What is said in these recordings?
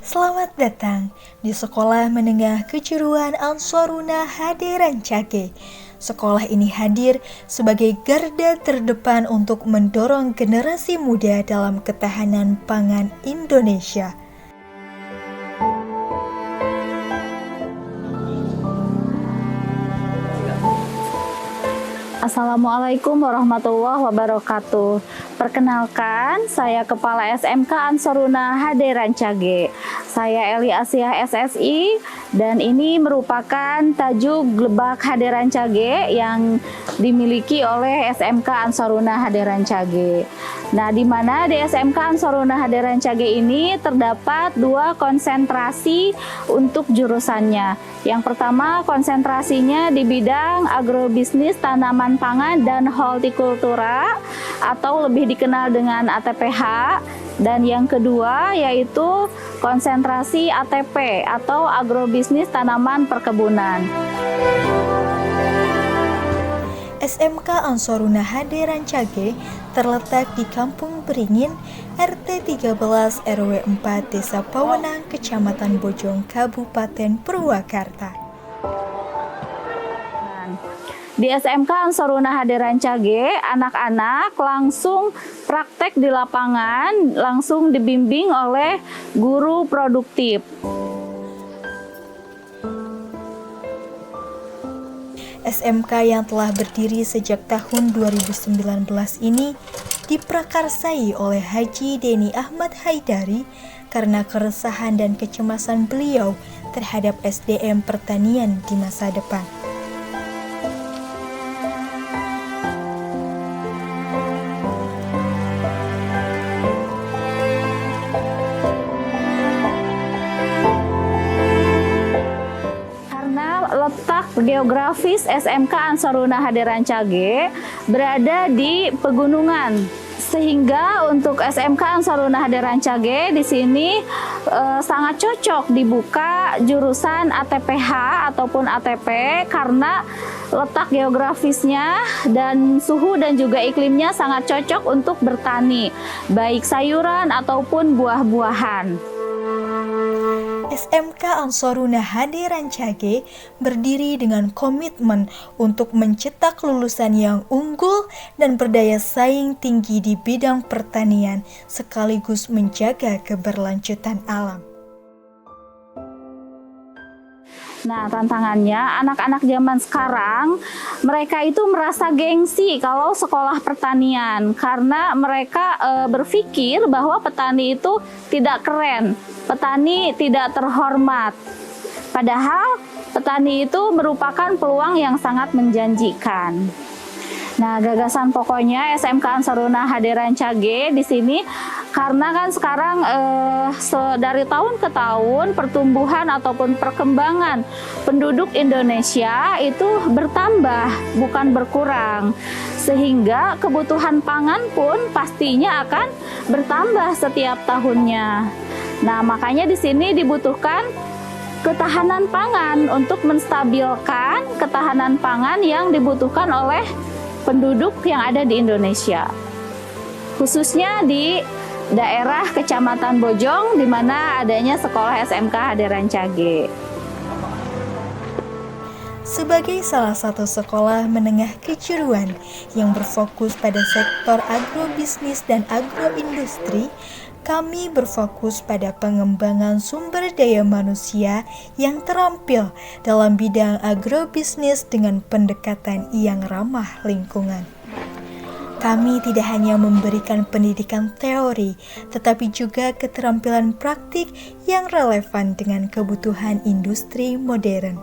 Selamat datang di Sekolah Menengah Kejuruan Ansaruna HD Rancage. Sekolah ini hadir sebagai garda terdepan untuk mendorong generasi muda dalam ketahanan pangan Indonesia. Assalamualaikum warahmatullahi wabarakatuh. Perkenalkan, saya Kepala SMK Ansaruna HD Rancage. Saya Eli Asiah SSI dan ini merupakan tajuk Glebak HD Rancage yang dimiliki oleh SMK Ansaruna HD Rancage. Nah, di mana di SMK Ansaruna HD Rancage ini terdapat dua konsentrasi untuk jurusannya. Yang pertama, konsentrasinya di bidang agrobisnis tanaman pangan dan hortikultura atau lebih dikenal dengan ATPH, dan yang kedua yaitu konsentrasi ATP atau agrobisnis tanaman perkebunan. SMK Ansaruna HD Rancage terletak di Kampung Beringin, RT 13 RW 4 Desa Pawenang, Kecamatan Bojong, Kabupaten Purwakarta. Di SMK Ansaruna HD Rancage, anak-anak langsung praktek di lapangan, langsung dibimbing oleh guru produktif. SMK yang telah berdiri sejak tahun 2019 ini diprakarsai oleh Haji Deni Ahmad Haidari karena keresahan dan kecemasan beliau terhadap SDM pertanian di masa depan. Letak geografis SMK Ansaruna HD Rancage berada di pegunungan, sehingga untuk SMK Ansaruna HD Rancage di sini sangat cocok dibuka jurusan ATPH ataupun ATP karena letak geografisnya dan suhu dan juga iklimnya sangat cocok untuk bertani, baik sayuran ataupun buah-buahan. SMK Ansaruna HD Rancage berdiri dengan komitmen untuk mencetak lulusan yang unggul dan berdaya saing tinggi di bidang pertanian, sekaligus menjaga keberlanjutan alam. Nah, tantangannya anak-anak zaman sekarang, mereka itu merasa gengsi kalau sekolah pertanian karena mereka berpikir bahwa petani itu tidak keren, petani tidak terhormat. Padahal petani itu merupakan peluang yang sangat menjanjikan. Nah, gagasan pokoknya SMK Ansaruna HD Rancage di sini karena kan sekarang dari tahun ke tahun pertumbuhan ataupun perkembangan penduduk Indonesia itu bertambah, bukan berkurang. Sehingga kebutuhan pangan pun pastinya akan bertambah setiap tahunnya. Nah, makanya di sini dibutuhkan ketahanan pangan untuk menstabilkan ketahanan pangan yang dibutuhkan oleh penduduk yang ada di Indonesia, khususnya di daerah Kecamatan Bojong di mana adanya sekolah SMK HD Rancage. Sebagai salah satu sekolah menengah kejuruan yang berfokus pada sektor agrobisnis dan agroindustri, kami berfokus pada pengembangan sumber daya manusia yang terampil dalam bidang agrobisnis dengan pendekatan yang ramah lingkungan. Kami tidak hanya memberikan pendidikan teori, tetapi juga keterampilan praktik yang relevan dengan kebutuhan industri modern.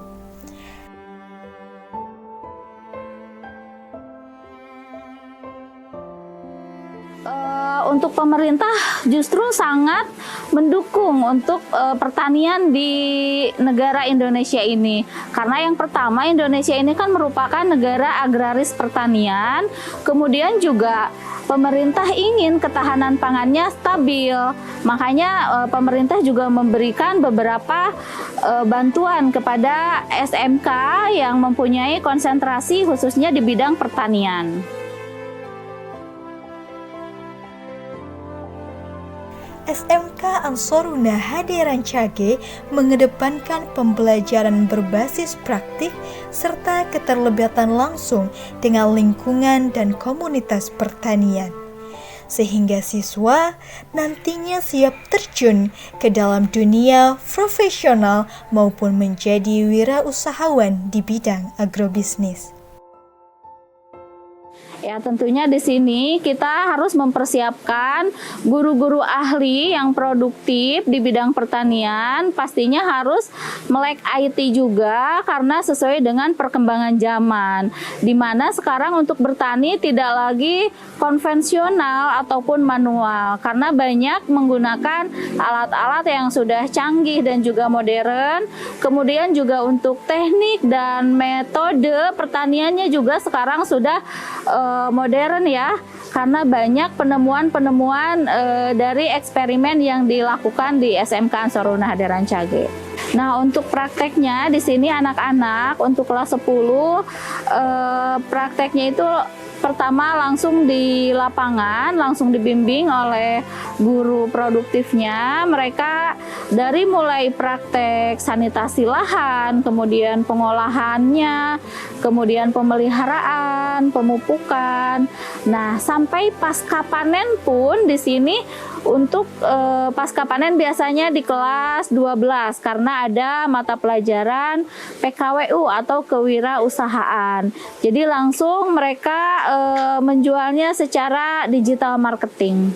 Untuk pemerintah justru sangat mendukung untuk pertanian di negara Indonesia ini. Karena yang pertama, Indonesia ini kan merupakan negara agraris pertanian, kemudian juga pemerintah ingin ketahanan pangannya stabil. Makanya pemerintah juga memberikan beberapa bantuan kepada SMK yang mempunyai konsentrasi khususnya di bidang pertanian. SMK Ansaruna HD Rancage mengedepankan pembelajaran berbasis praktik serta keterlibatan langsung dengan lingkungan dan komunitas pertanian, sehingga siswa nantinya siap terjun ke dalam dunia profesional maupun menjadi wirausahawan di bidang agrobisnis. Ya, tentunya di sini kita harus mempersiapkan guru-guru ahli yang produktif di bidang pertanian. Pastinya harus melek IT juga karena sesuai dengan perkembangan zaman. Di mana sekarang untuk bertani tidak lagi konvensional ataupun manual karena banyak menggunakan alat-alat yang sudah canggih dan juga modern. Kemudian juga untuk teknik dan metode pertaniannya juga sekarang sudah modern ya, karena banyak penemuan-penemuan dari eksperimen yang dilakukan di SMK Ansaruna HD Rancage. Nah, untuk prakteknya di sini anak-anak untuk kelas 10 prakteknya itu pertama langsung di lapangan, langsung dibimbing oleh guru produktifnya. Mereka dari mulai praktek sanitasi lahan, kemudian pengolahannya, kemudian pemeliharaan, pemupukan. Nah, sampai pasca panen pun di sini untuk pasca panen biasanya di kelas 12 karena ada mata pelajaran PKWU atau kewirausahaan. Jadi langsung mereka menjualnya secara digital marketing.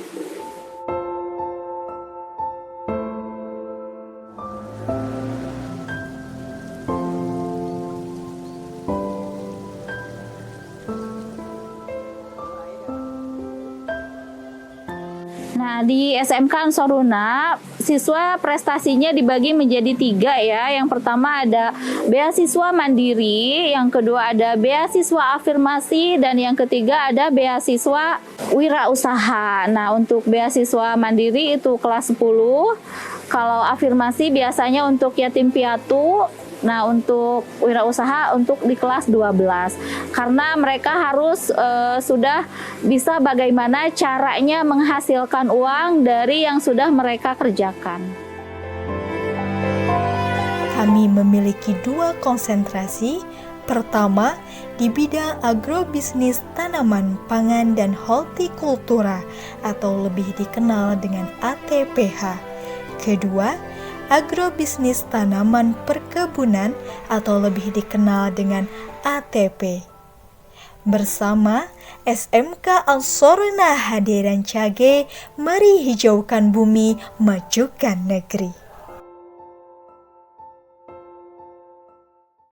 Nah, di SMK Ansaruna, siswa prestasinya dibagi menjadi 3 ya. Yang pertama ada beasiswa mandiri, yang kedua ada beasiswa afirmasi, dan yang ketiga ada beasiswa wirausaha. Nah, untuk beasiswa mandiri itu kelas 10, kalau afirmasi biasanya untuk yatim piatu. Nah, untuk wirausaha untuk di kelas 12 karena mereka harus sudah bisa bagaimana caranya menghasilkan uang dari yang sudah mereka kerjakan. Kami memiliki 2 konsentrasi. Pertama, di bidang agrobisnis tanaman pangan dan hortikultura atau lebih dikenal dengan ATPH. Kedua, agrobisnis tanaman perkebunan atau lebih dikenal dengan ATP. Bersama SMK Ansaruna HD Rancage, mari hijaukan bumi, majukan negeri.